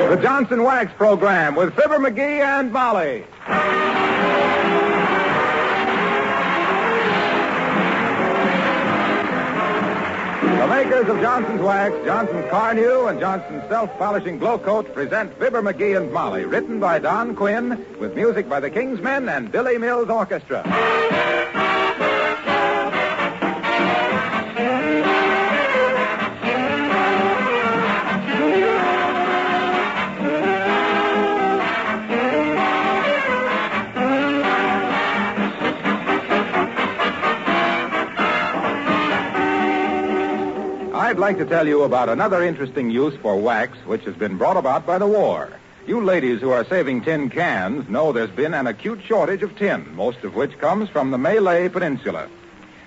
The Johnson Wax Program with Fibber McGee and Molly. The makers of Johnson's Wax, Johnson's Carnew, and Johnson's Self-Polishing Glow Coat present Fibber McGee and Molly, written by Don Quinn, with music by the Kingsmen and Billy Mills Orchestra. I'd like to tell you about another interesting use for wax which has been brought about by the war. You ladies who are saving tin cans know there's been an acute shortage of tin, most of which comes from the Malay Peninsula.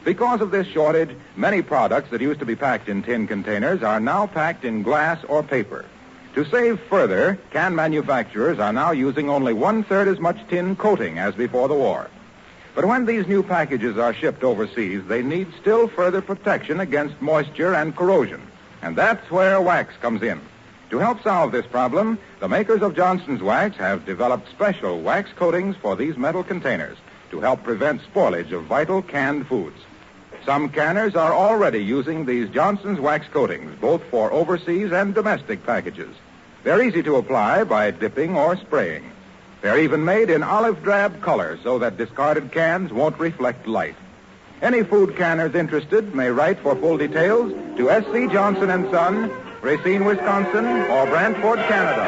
Because of this shortage, many products that used to be packed in tin containers are now packed in glass or paper. To save further, can manufacturers are now using only one-third as much tin coating as before the war. But when these new packages are shipped overseas, they need still further protection against moisture and corrosion. And that's where wax comes in. To help solve this problem, the makers of Johnson's Wax have developed special wax coatings for these metal containers to help prevent spoilage of vital canned foods. Some canners are already using these Johnson's Wax coatings, both for overseas and domestic packages. They're easy to apply by dipping or spraying. They're even made in olive drab color so that discarded cans won't reflect light. Any food canners interested may write for full details to S.C. Johnson & Son, Racine, Wisconsin, or Brantford, Canada.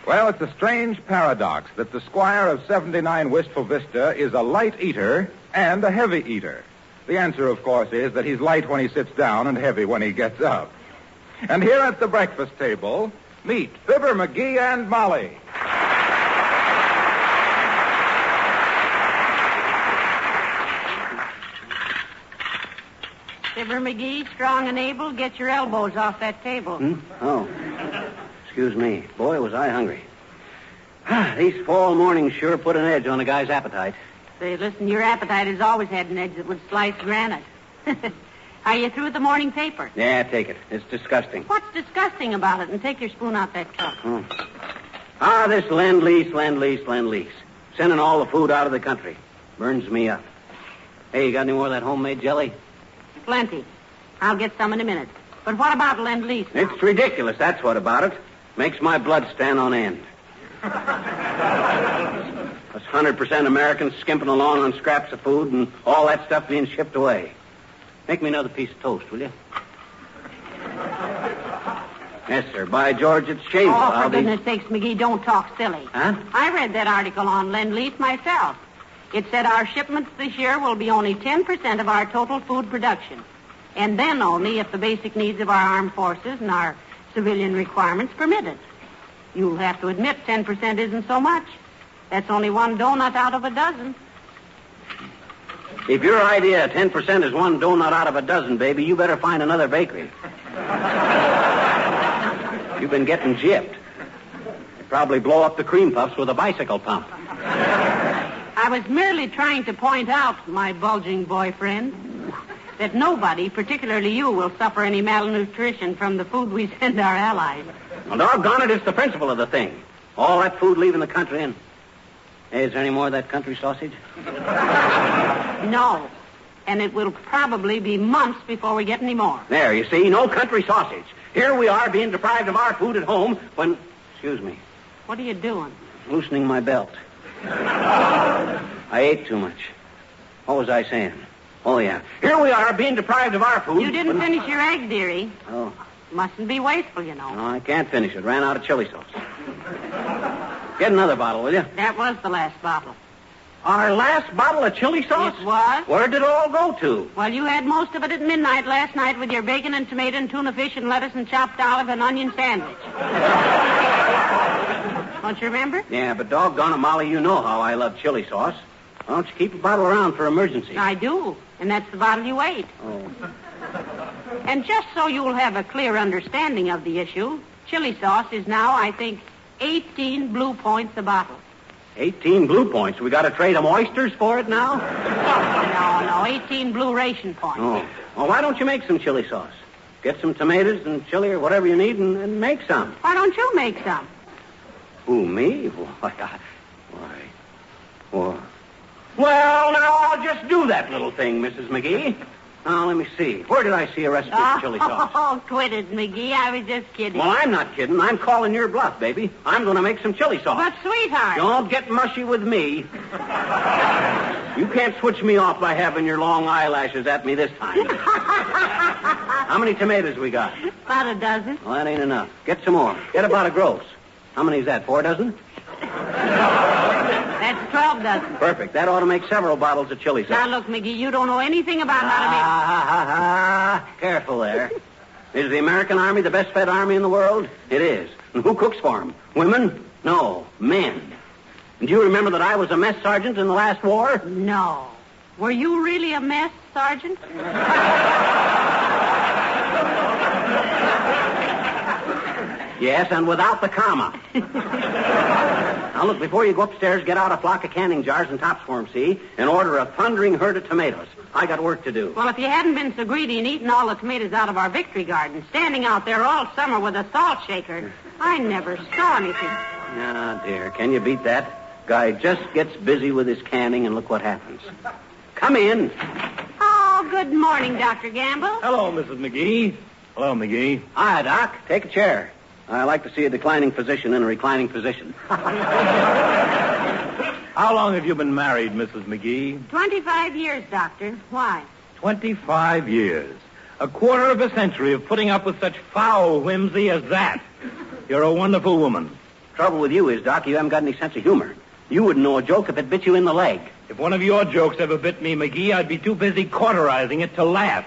Well, it's a strange paradox that the squire of 79 Wistful Vista is a light eater and a heavy eater. The answer, of course, is that he's light when he sits down and heavy when he gets up. And here at the breakfast table, meet Fibber McGee and Molly. Fibber McGee, strong and able, get your elbows off that table. Oh. Excuse me. Boy, was I hungry. These fall mornings sure put an edge on a guy's appetite. Say, listen, your appetite has always had an edge that would slice granite. Are you through with the morning paper? Yeah, take it. It's disgusting. What's disgusting about it? And take your spoon out that cup. This lend-lease. Sending all the food out of the country. Burns me up. Hey, you got any more of that homemade jelly? Plenty. I'll get some in a minute. But what about lend-lease? It's ridiculous, that's what about it. Makes my blood stand on end. Us 100% Americans skimping along on scraps of food and all that stuff being shipped away. Make me another piece of toast, will you? Yes, sir. By George, it's shameful. Oh, for goodness sakes, McGee, don't talk silly. Huh? I read that article on Lend-Lease myself. It said our shipments this year will be only 10% of our total food production. And then only if the basic needs of our armed forces and our civilian requirements permit it. You'll have to admit 10% isn't so much. That's only one donut out of a dozen. If your idea 10% is one donut out of a dozen, baby, you better find another bakery. You've been getting gypped. You probably blow up the cream puffs with a bicycle pump. I was merely trying to point out, my bulging boyfriend, that nobody, particularly you, will suffer any malnutrition from the food we send our allies. Well, doggone it, it's the principle of the thing. All that food leaving the country and... Hey, is there any more of that country sausage? No. And it will probably be months before we get any more. There, you see, no country sausage. Here we are being deprived of our food at home when... Excuse me. What are you doing? Loosening my belt. I ate too much. What was I saying? Oh, yeah. Here we are being deprived of our food. You didn't finish your egg, dearie. Oh. Mustn't be wasteful, you know. No, I can't finish it. Ran out of chili sauce. Get another bottle, will you? That was the last bottle. Our last bottle of chili sauce? It was. Where did it all go to? Well, you had most of it at midnight last night with your bacon and tomato and tuna fish and lettuce and chopped olive and onion sandwich. Don't you remember? Yeah, but doggone it, Molly, you know how I love chili sauce. Why don't you keep a bottle around for emergencies? I do, and that's the bottle you ate. Oh. And just so you'll have a clear understanding of the issue, chili sauce is now, I think, 18 blue points a bottle. 18 blue points. We got to trade them oysters for it now? No, 18 blue ration points. Oh. Well, why don't you make some chili sauce? Get some tomatoes and chili or whatever you need and make some. Why don't you make some? Who, me? Well, now I'll just do that little thing, Mrs. McGee. Now, let me see. Where did I see a recipe for chili sauce? Oh, quit it, McGee. I was just kidding. Well, I'm not kidding. I'm calling your bluff, baby. I'm going to make some chili sauce. But, sweetheart... Don't get mushy with me. You can't switch me off by having your long eyelashes at me this time. How many tomatoes we got? About a dozen. Well, that ain't enough. Get some more. Get about a gross. How many is that, 4 dozen? That's 12 dozen. Perfect. That ought to make several bottles of chili sauce. Now, look, McGee, you don't know anything about how to make... Careful there. Is the American Army the best-fed army in the world? It is. And who cooks for them? Women? No, men. And do you remember that I was a mess sergeant in the last war? No. Were you really a mess sergeant? Yes, and without the comma. Now, look, before you go upstairs, get out a flock of canning jars and tops for 'em, see? And order a thundering herd of tomatoes. I got work to do. Well, if you hadn't been so greedy and eaten all the tomatoes out of our victory garden, standing out there all summer with a salt shaker, I never saw anything. Ah, dear, can you beat that? Guy just gets busy with his canning, and look what happens. Come in. Oh, good morning, Dr. Gamble. Hello, Mrs. McGee. Hello, McGee. Hi, Doc. Take a chair. I like to see a declining physician in a reclining position. How long have you been married, Mrs. McGee? 25 years, Doctor. Why? 25 years. A quarter of a century of putting up with such foul whimsy as that. You're a wonderful woman. Trouble with you is, Doc, you haven't got any sense of humor. You wouldn't know a joke if it bit you in the leg. If one of your jokes ever bit me, McGee, I'd be too busy cauterizing it to laugh.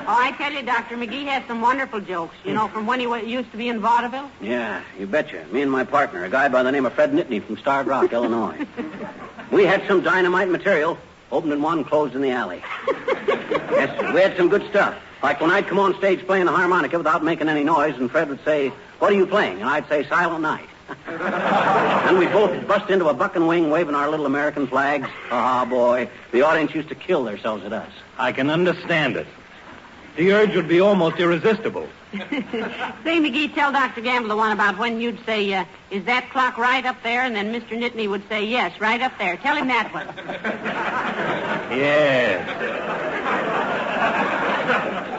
Oh, I tell you, Dr. McGee has some wonderful jokes. You know, from when he used to be in vaudeville. Yeah, you betcha. Me and my partner, a guy by the name of Fred Nittany from Starved Rock, Illinois. We had some dynamite material. Opened in one, closed in the alley. Yes, sir. We had some good stuff. Like when I'd come on stage playing the harmonica without making any noise, and Fred would say, "What are you playing?" And I'd say, "Silent Night." And we both bust into a buck and wing waving our little American flags. Ah, boy, the audience used to kill themselves at us. I can understand it. The urge would be almost irresistible. Say, McGee, tell Dr. Gamble the one about when you'd say, "Is that clock right up there?" And then Mr. Nittany would say, "Yes, right up there." Tell him that one. Yes.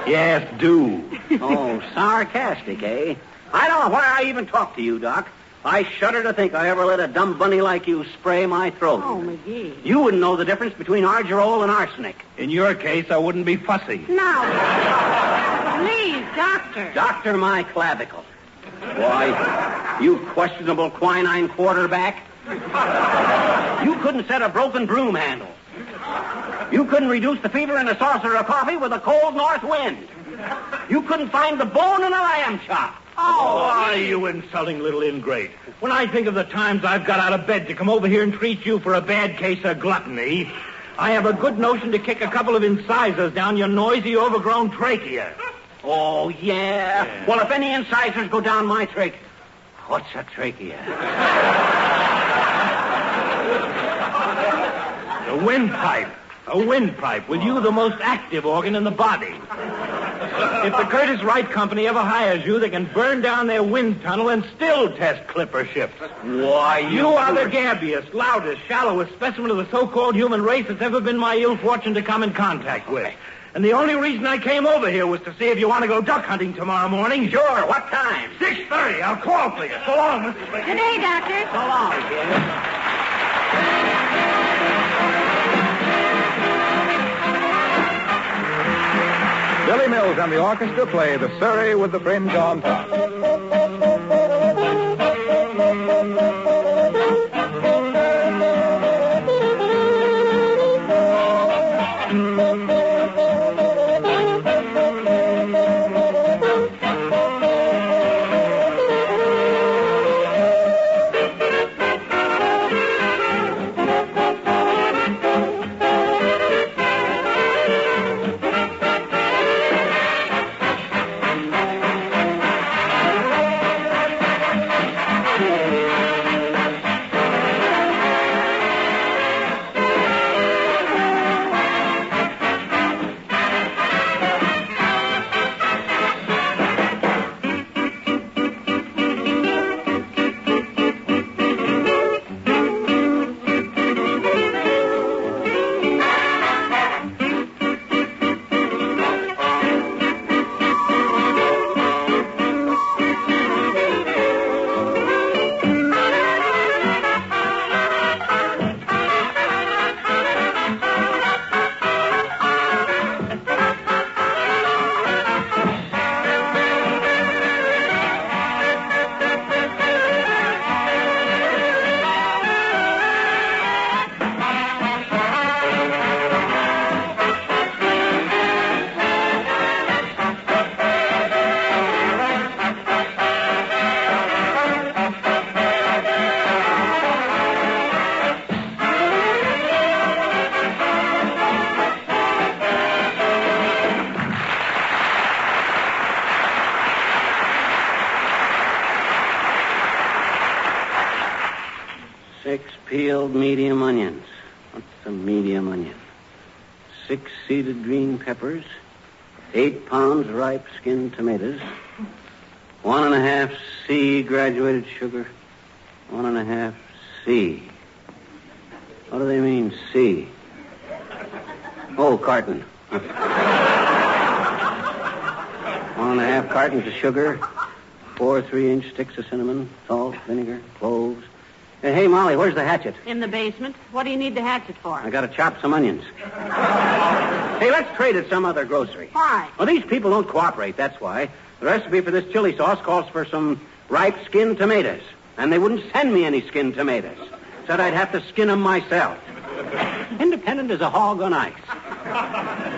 Yes, do. Oh, sarcastic, eh? I don't know why I even talk to you, Doc. I shudder to think I ever let a dumb bunny like you spray my throat. Oh, McGee. You wouldn't know the difference between argyro and arsenic. In your case, I wouldn't be fussy. Now, please, Doctor. Doctor my clavicle. Why, you questionable quinine quarterback. You couldn't set a broken broom handle. You couldn't reduce the fever in a saucer of coffee with a cold north wind. You couldn't find the bone in a lamb chop. Oh, why, you insulting little ingrate. When I think of the times I've got out of bed to come over here and treat you for a bad case of gluttony, I have a good notion to kick a couple of incisors down your noisy, overgrown trachea. Oh, yeah? Well, if any incisors go down my trachea... What's a trachea? The windpipe. A windpipe, with you the most active organ in the body. If the Curtis Wright Company ever hires you, they can burn down their wind tunnel and still test clipper ships. Why, You are the gabbiest, loudest, shallowest specimen of the so-called human race that's ever been my ill fortune to come in contact with. And the only reason I came over here was to see if you want to go duck hunting tomorrow morning. Sure, what time? 6:30. I'll call for you. So long, Mr. Blake. Good day, Doctor. So long, kid. Billy Mills and the orchestra play the Surrey with the Fringe on Top. 6 peeled medium onions. What's a medium onion? 6 seeded green peppers. 8 pounds ripe skinned tomatoes. 1.5 C graduated sugar. 1.5 C. What do they mean, C? Oh, carton. 1.5 cartons of sugar. 4 3-inch sticks of cinnamon, salt, vinegar, cloves. Hey, Molly, where's the hatchet? In the basement. What do you need the hatchet for? I gotta chop some onions. Hey, let's trade at some other grocery. Why? Well, these people don't cooperate, that's why. The recipe for this chili sauce calls for some ripe skinned tomatoes. And they wouldn't send me any skinned tomatoes. Said I'd have to skin them myself. Independent as a hog on ice.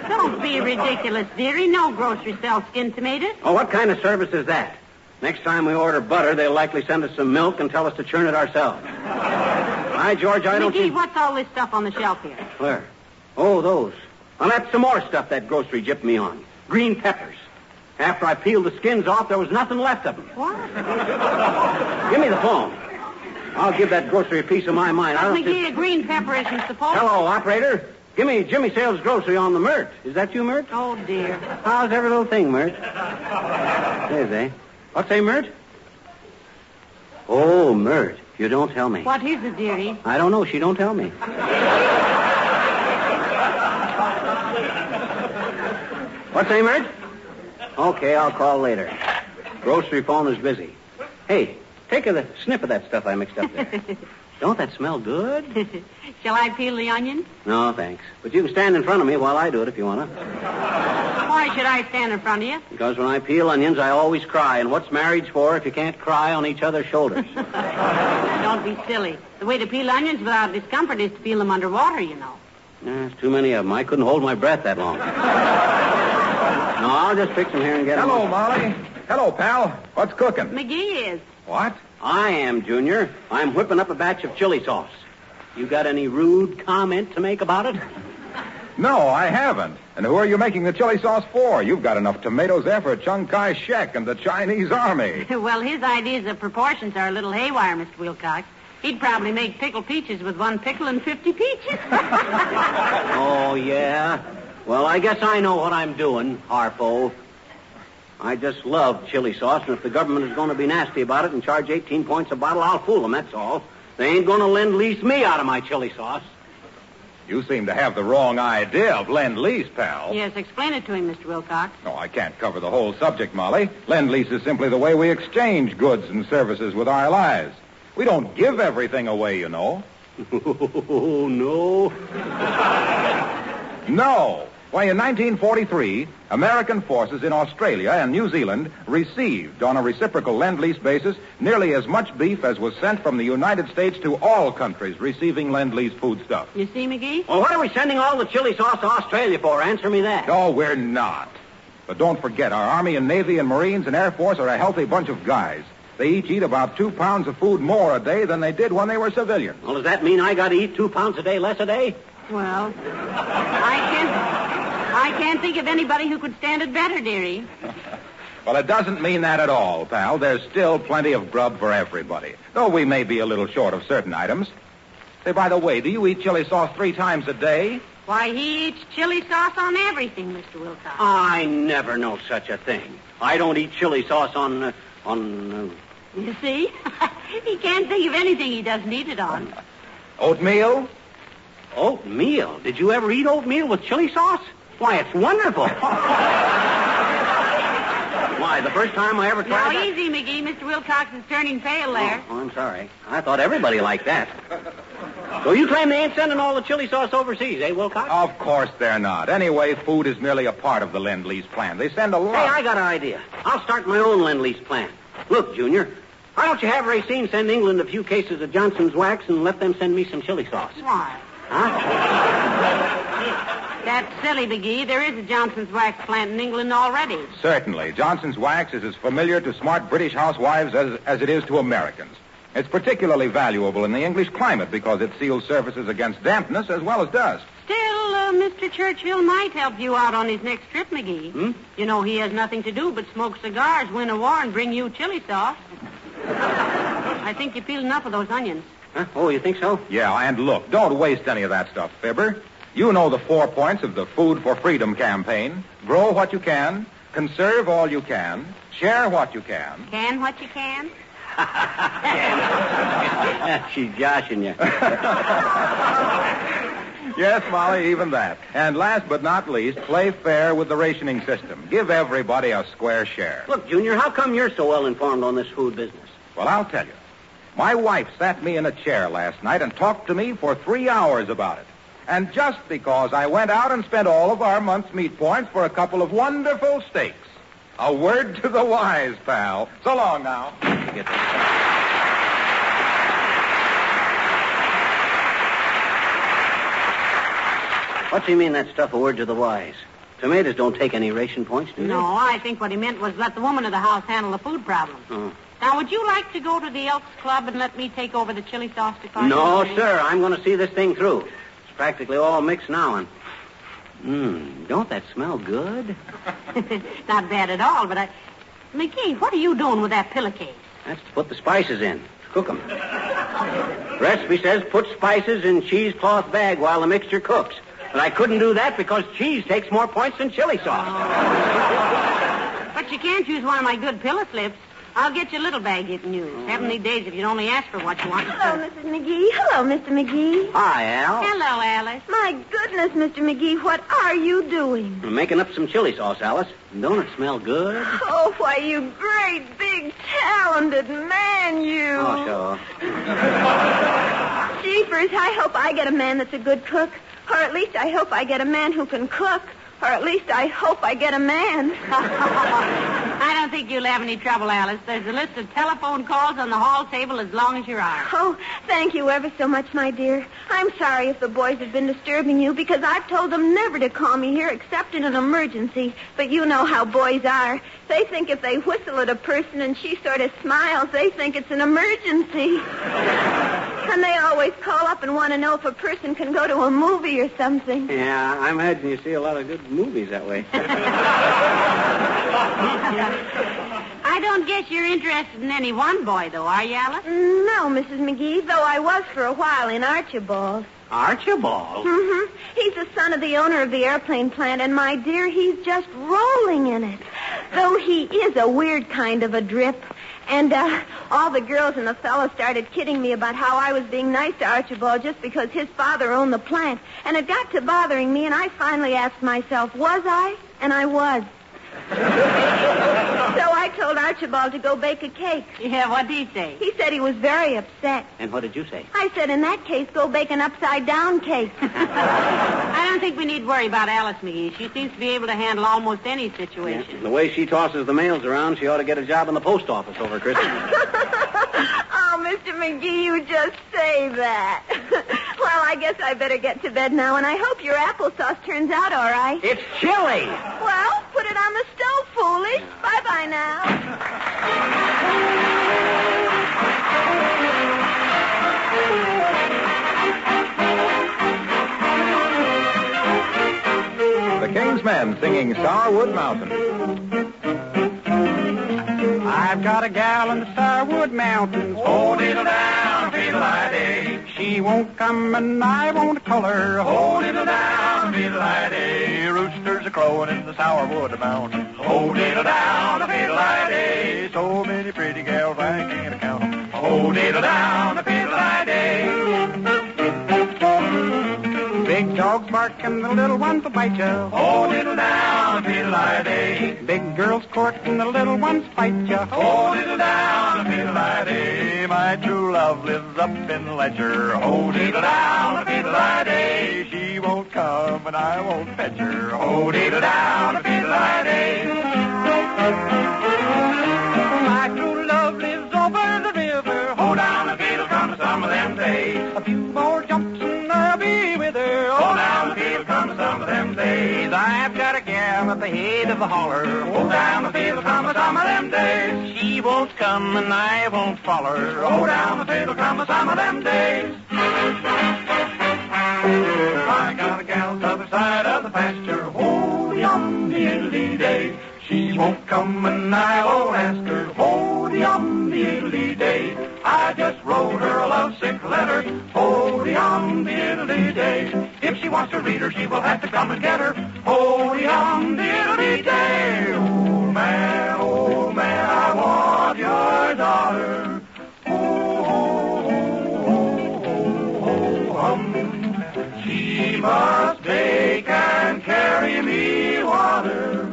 Don't be ridiculous, dearie. No grocery sells skinned tomatoes. Oh, what kind of service is that? Next time we order butter, they'll likely send us some milk and tell us to churn it ourselves. Hi, George, I don't McGee, see... what's all this stuff on the shelf here? Where? Oh, those. Well, that's some more stuff that grocery gypped me on. Green peppers. After I peeled the skins off, there was nothing left of them. What? Give me the phone. I'll give that grocery a piece of my mind. But McGee, a green pepper isn't supposed to... Hello, operator. Give me Jimmy Sales Grocery on the Mert. Is that you, Mert? Oh, dear. How's every little thing, Mert? There's eh? What's a Mert? Oh, Mert. You don't tell me. What is it, dearie? I don't know. She don't tell me. What's a Mert? Okay, I'll call later. Grocery phone is busy. Hey, take a sniff of that stuff I mixed up there. Don't that smell good? Shall I peel the onions? No, thanks. But you can stand in front of me while I do it if you want to. Why should I stand in front of you? Because when I peel onions, I always cry. And what's marriage for if you can't cry on each other's shoulders? Don't be silly. The way to peel onions without discomfort is to peel them underwater, you know. There's too many of them. I couldn't hold my breath that long. No, I'll just fix them here and get them. Hello, Molly. Hello, pal. What's cooking? McGee is. What? I am, Junior. I'm whipping up a batch of chili sauce. You got any rude comment to make about it? No, I haven't. And who are you making the chili sauce for? You've got enough tomatoes there for Chiang Kai-shek and the Chinese army. Well, his ideas of proportions are a little haywire, Mr. Wilcox. He'd probably make pickled peaches with 1 pickle and 50 peaches. Oh, yeah? Well, I guess I know what I'm doing, Harpo. I just love chili sauce, and if the government is going to be nasty about it and charge 18 points a bottle, I'll fool them, that's all. They ain't going to lend-lease me out of my chili sauce. You seem to have the wrong idea of lend-lease, pal. Yes, explain it to him, Mr. Wilcox. No, I can't cover the whole subject, Molly. Lend-lease is simply the way we exchange goods and services with our lives. We don't give everything away, you know. Oh, no. No. Why, in 1943, American forces in Australia and New Zealand received, on a reciprocal lend-lease basis, nearly as much beef as was sent from the United States to all countries receiving lend-lease foodstuff. You see, McGee? Well, what are we sending all the chili sauce to Australia for? Answer me that. No, we're not. But don't forget, our Army and Navy and Marines and Air Force are a healthy bunch of guys. They each eat about 2 pounds of food more a day than they did when they were civilians. Well, does that mean I got to eat 2 pounds a day less a day? Well, I can't think of anybody who could stand it better, dearie. Well, it doesn't mean that at all, pal. There's still plenty of grub for everybody, though we may be a little short of certain items. Say, by the way, do you eat chili sauce 3 times a day? Why, he eats chili sauce on everything, Mr. Wilcox. I never know such a thing. I don't eat chili sauce on... You see? He can't think of anything he doesn't eat it on. Oatmeal? Oatmeal? Did you ever eat oatmeal with chili sauce? Why, it's wonderful. Why, the first time I ever tried Now, that... easy, McGee. Mr. Wilcox is turning pale there. Oh, I'm sorry. I thought everybody liked that. So you claim they ain't sending all the chili sauce overseas, eh, Wilcox? Of course they're not. Anyway, food is merely a part of the Lend-Lease plan. They send a lot. Hey, I got an idea. I'll start my own Lend-Lease plan. Look, Junior, why don't you have Racine send England a few cases of Johnson's wax and let them send me some chili sauce? Why? Huh? That's silly, McGee. There is a Johnson's wax plant in England already. Certainly. Johnson's wax is as familiar to smart British housewives as it is to Americans. It's particularly valuable in the English climate because it seals surfaces against dampness as well as dust. Still, Mr. Churchill might help you out on his next trip, McGee. You know, he has nothing to do but smoke cigars, win a war, and bring you chili sauce. I think you peeled enough of those onions. Huh? Oh, you think so? Yeah, and look, don't waste any of that stuff, Fibber. You know the 4 points of the Food for Freedom campaign. Grow what you can, conserve all you can, share what you can. Can what you can? She's joshing you. Yes, Molly, even that. And last but not least, play fair with the rationing system. Give everybody a square share. Look, Junior, how come you're so well informed on this food business? Well, I'll tell you. My wife sat me in a chair last night and talked to me for 3 hours about it. And just because I went out and spent all of our month's meat points for a couple of wonderful steaks. A word to the wise, pal. So long now. What do you mean that stuff, a word to the wise? Tomatoes don't take any ration points, do they? No, I think what he meant was let the woman of the house handle the food problem. Oh. Now, would you like to go to the Elks Club and let me take over the chili sauce department? No, sir. I'm going to see this thing through. It's practically all mixed now, and... don't that smell good? Not bad at all, but McGee, what are you doing with that pillowcase? That's to put the spices in. Cook them. Recipe says put spices in cheesecloth bag while the mixture cooks. But I couldn't do that because cheese takes more points than chili sauce. But you can't use one of my good pillow slips. I'll get you a little bag you can use. Heavenly days if you'd only ask for what you want. Hello, Mrs. McGee. Hello, Mr. McGee. Hi, Al. Hello, Alice. My goodness, Mr. McGee, what are you doing? I'm making up some chili sauce, Alice. Don't it smell good? Oh, why, you great, big, talented man, you. Oh, sure. Jeepers, I hope I get a man that's a good cook. Or at least I hope I get a man who can cook. Or at least I hope I get a man. I don't think you'll have any trouble, Alice. There's a list of telephone calls on the hall table as long as your arm. Oh, thank you ever so much, my dear. I'm sorry if the boys have been disturbing you because I've told them never to call me here except in an emergency. But you know how boys are. They think if they whistle at a person and she sort of smiles, they think it's an emergency. And they always call up and want to know if a person can go to a movie or something. Yeah, I imagine you see a lot of good movies that way. I don't guess you're interested in any one boy, though, are you, Alice? No, Mrs. McGee, though I was for a while in Archibald. Archibald? Mm-hmm. He's the son of the owner of the airplane plant, and, my dear, he's just rolling in it. Though he is a weird kind of a drip. And all the girls and the fellows started kidding me about how I was being nice to Archibald just because his father owned the plant. And it got to bothering me, and I finally asked myself, was I? And I was. So I told Archibald to go bake a cake. Yeah, what did he say? He said he was very upset. And what did you say? I said, in that case, go bake an upside-down cake. I don't think we need worry about Alice McGee. She seems to be able to handle almost any situation. Yeah. The way she tosses the mails around, she ought to get a job in the post office over Christmas. Oh, Mr. McGee, you just say that. Well, I guess I better get to bed now, and I hope your applesauce turns out all right. It's chilly. Well, put it on the stove, foolish. Bye-bye now. The King's Men singing Starwood Mountain. I've got a gal in the Starwood Mountains. Oh, diddle down, fiddle-I-day. She won't come and I won't call her. Oh, diddle down, fiddle-I-day. Roosters are crowing in the Starwood Mountains. Oh, diddle down, fiddle-I-day. So many pretty gals I can't count 'em. Oh, diddle down, fiddle-I-day. Big dogs bark and the little ones will bite ya. Oh, diddle down, fiddle-I-day. Big girls court and the little ones fight ya. Oh, diddle down, fiddle-I-day. My true love lives up in Ledger. Oh, diddle down, fiddle-I-day. She won't come and I won't fetch her. Oh, diddle down, fiddle-I-day. My true love lives over the river. Oh, down the fiddle come some of them days. A few more jumps and I'll be with her. Oh, down the fiddle come some of them days. I've got a gal at the head of the holler. Oh, down the fiddle come some of them days. She won't come and I won't follow her. Oh, down the fiddle come some of them days. I got a gal to the side of the pasture. Oh, yum, diddly day. She won't come and I won't ask her. Oh, day. I just wrote her a lovesick letter. Day. If she wants to read her, she will have to come and get her. Day. Old man, I want your daughter. She must take and carry me water.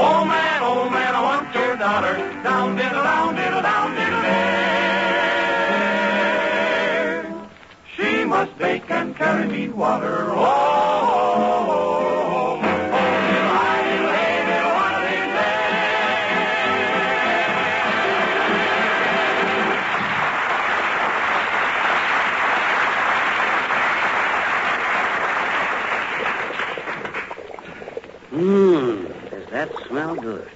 Oh man, I want your daughter. Down, diddle, down, diddle, down, diddle, day. She must bake and carry me water. Does that smell good?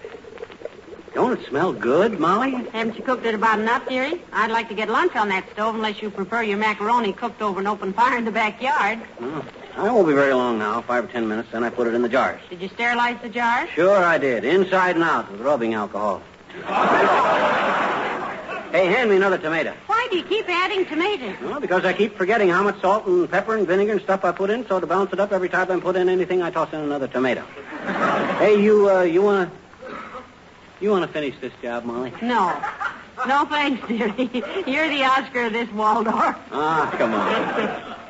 Don't it smell good, Molly? Haven't you cooked it about enough, dearie? I'd like to get lunch on that stove unless you prefer your macaroni cooked over an open fire in the backyard. Oh, I won't be very long now, 5 or 10 minutes, then I put it in the jars. Did you sterilize the jars? Sure I did, inside and out with rubbing alcohol. Hey, hand me another tomato. Why do you keep adding tomatoes? Well, because I keep forgetting how much salt and pepper and vinegar and stuff I put in, so to balance it up every time I put in anything, I toss in another tomato. Hey, you wanna finish this job, Molly? No. No, thanks, dearie. You're the Oscar of this Waldorf. Ah, come on.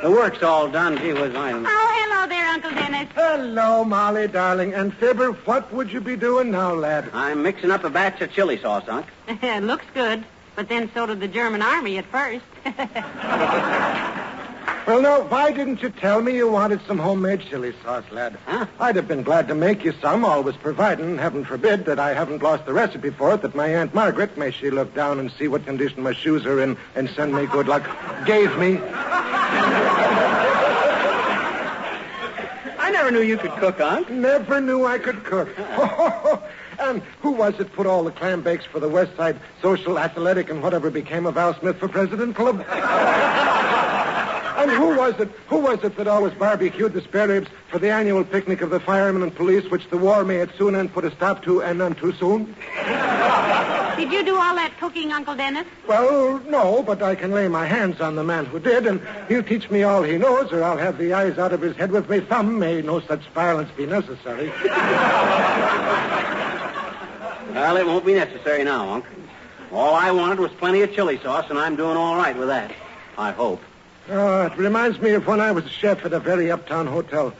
The work's all done. Gee whiz, I am. Oh, hello there, Uncle Dennis. Hello, Molly, darling. And Fibber, what would you be doing now, lad? I'm mixing up a batch of chili sauce, Unc. Looks good. But then so did the German army at first. Well, no, why didn't you tell me you wanted some homemade chili sauce, lad? Huh? I'd have been glad to make you some, always providing, heaven forbid, that I haven't lost the recipe for it, that my Aunt Margaret, may she look down and see what condition my shoes are in and send me good luck, gave me. I never knew you could cook, Unc. Never knew I could cook. And who was it put all the clam bakes for the West Side Social, Athletic, and whatever became of Al Smith for President Club? And who was it that always barbecued the spare ribs for the annual picnic of the firemen and police, which the war may at soon end put a stop to, and none too soon? Did you do all that cooking, Uncle Dennis? Well, no, but I can lay my hands on the man who did, and he'll teach me all he knows, or I'll have the eyes out of his head with my thumb. May no such violence be necessary. Well, it won't be necessary now, Unc. All I wanted was plenty of chili sauce, and I'm doing all right with that. I hope. It reminds me of when I was a chef at a very uptown hotel.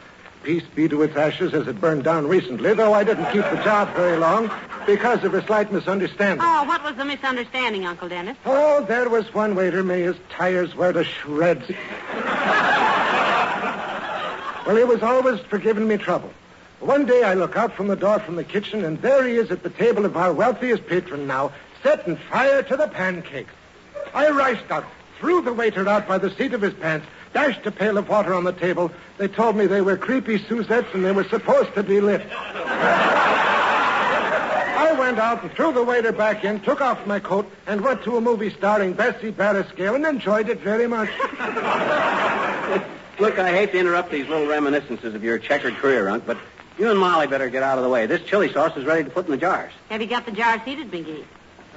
Peace be to its ashes as it burned down recently, though I didn't keep the job very long because of a slight misunderstanding. Oh, what was the misunderstanding, Uncle Dennis? Oh, there was one waiter, may his tires wear to shreds. Well, he was always for giving me trouble. One day I look out from the door from the kitchen, and there he is at the table of our wealthiest patron now, setting fire to the pancakes. I rushed out, threw the waiter out by the seat of his pants, dashed a pail of water on the table. They told me they were creepy Suzettes and they were supposed to be lit. I went out and threw the waiter back in, took off my coat, and went to a movie starring Bessie Barriscale and enjoyed it very much. Look, I hate to interrupt these little reminiscences of your checkered career, Unc, but you and Molly better get out of the way. This chili sauce is ready to put in the jars. Have you got the jars heated, McGee?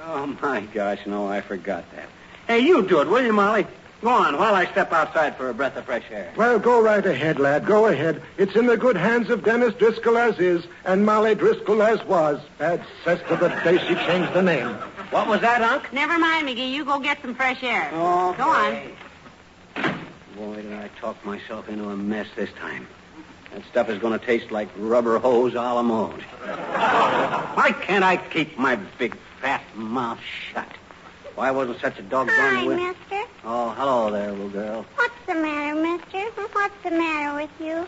Oh, my gosh, no, I forgot that. Hey, you do it, will you, Molly? Go on, while I step outside for a breath of fresh air. Well, go right ahead, lad. Go ahead. It's in the good hands of Dennis Driscoll as is, and Molly Driscoll as was. Bad cess to the day she changed the name. What was that, Unc? Never mind, McGee. You go get some fresh air. Okay. Go on. Boy, did I talk myself into a mess this time. That stuff is going to taste like rubber hose a la mode. Why can't I keep my big, fat mouth shut? Why wasn't such a doggone... Hi, mister. Oh, hello there, little girl. What's the matter, mister? What's the matter with you,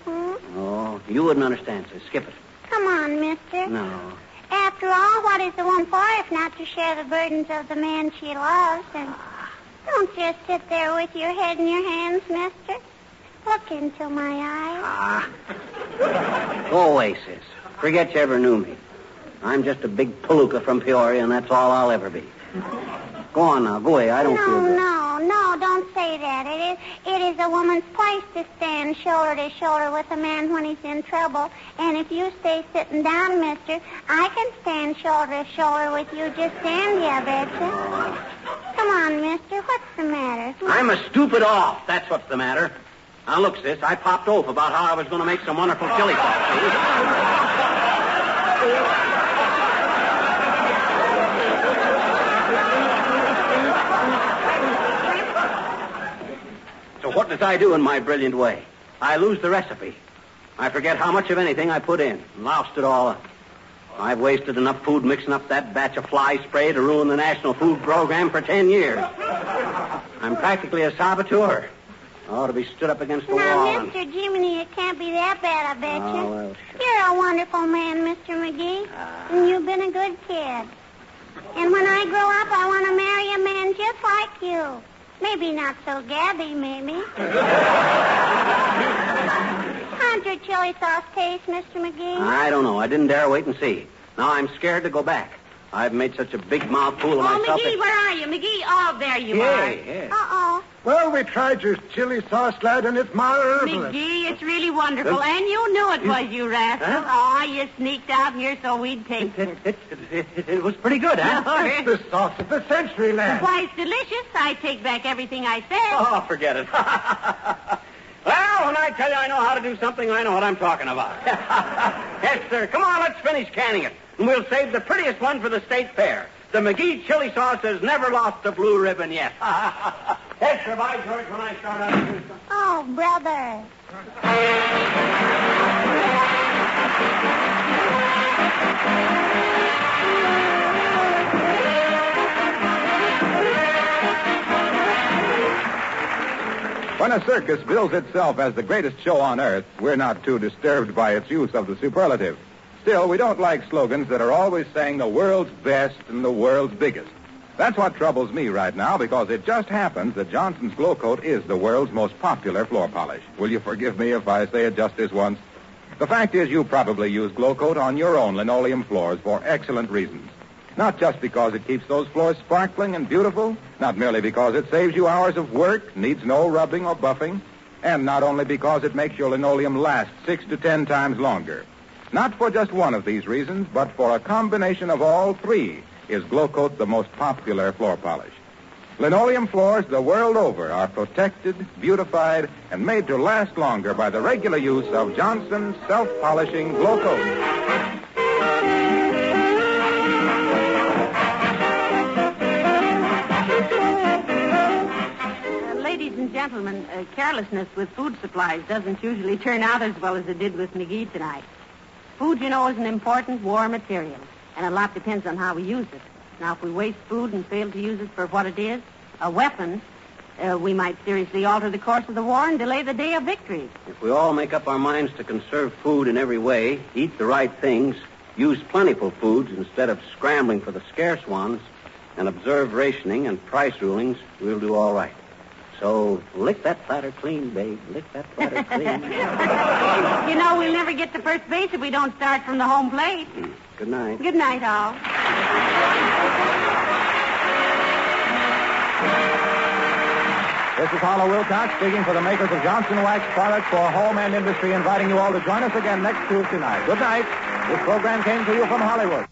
Oh, you wouldn't understand, so skip it. Come on, mister. No. After all, what is a woman for if not to share the burdens of the man she loves? And don't just sit there with your head in your hands, mister. Look into my eyes. Go away, sis. Forget you ever knew me. I'm just a big palooka from Peoria, and that's all I'll ever be. Go on now. Go away. I don't feel good. No, don't say that. It is a woman's place to stand shoulder to shoulder with a man when he's in trouble. And if you stay sitting down, mister, I can stand shoulder to shoulder with you. Just stand here, I betcha. Come on, mister. What's the matter? I'm a stupid off. That's what's the matter. Now, look, sis, I popped off about how I was going to make some wonderful chili sauce. So what does I do in my brilliant way? I lose the recipe. I forget how much of anything I put in and loused it all up. I've wasted enough food mixing up that batch of fly spray to ruin the National Food Program for 10 years. I'm practically a saboteur. I ought to be stood up against the wall. Now, Mr. Jiminy, it can't be that bad, I bet you. Oh, well, sure. You're a wonderful man, Mr. McGee. And you've been a good kid. And when I grow up, I want to marry a man just like you. Maybe not so gabby, maybe. How'd your chili sauce taste, Mr. McGee? I don't know. I didn't dare wait and see. Now I'm scared to go back. I've made such a big mouthful of myself. McGee, where are you? McGee, oh, there you are. Yeah. Uh-oh. Well, we tried your chili sauce, lad, and it's marvelous. McGee, it's really wonderful. And you knew it was you, rascal. Huh? Oh, you sneaked out here so we'd taste it. It was pretty good, huh? It's the sauce of the century, lad. Why, it's delicious. I take back everything I said. Oh, forget it. Well, when I tell you I know how to do something, I know what I'm talking about. Yes, sir. Come on, let's finish canning it. And we'll save the prettiest one for the state fair. The McGee chili sauce has never lost a blue ribbon yet. Yes, sir. By George, when I start out to do something. Oh, brother. When a circus bills itself as the greatest show on earth, we're not too disturbed by its use of the superlative. Still, we don't like slogans that are always saying the world's best and the world's biggest. That's what troubles me right now, because it just happens that Johnson's Glow Coat is the world's most popular floor polish. Will you forgive me if I say it just this once? The fact is, you probably use Glow Coat on your own linoleum floors for excellent reasons. Not just because it keeps those floors sparkling and beautiful, not merely because it saves you hours of work, needs no rubbing or buffing, and not only because it makes your linoleum last 6 to 10 times longer. Not for just one of these reasons, but for a combination of all three is Glow Coat the most popular floor polish. Linoleum floors the world over are protected, beautified, and made to last longer by the regular use of Johnson's self-polishing Glow Coat. Ladies and gentlemen, carelessness with food supplies doesn't usually turn out as well as it did with McGee tonight. Food, you know, is an important war material, and a lot depends on how we use it. Now, if we waste food and fail to use it for what it is, a weapon, we might seriously alter the course of the war and delay the day of victory. If we all make up our minds to conserve food in every way, eat the right things, use plentiful foods instead of scrambling for the scarce ones, and observe rationing and price rulings, we'll do all right. So lick that platter clean, babe. Lick that platter clean. You know, we'll never get to first base if we don't start from the home plate. Good night. Good night, all. This is Harlow Wilcox speaking for the makers of Johnson Wax products for home and industry, inviting you all to join us again next Tuesday night. Good night. This program came to you from Hollywood.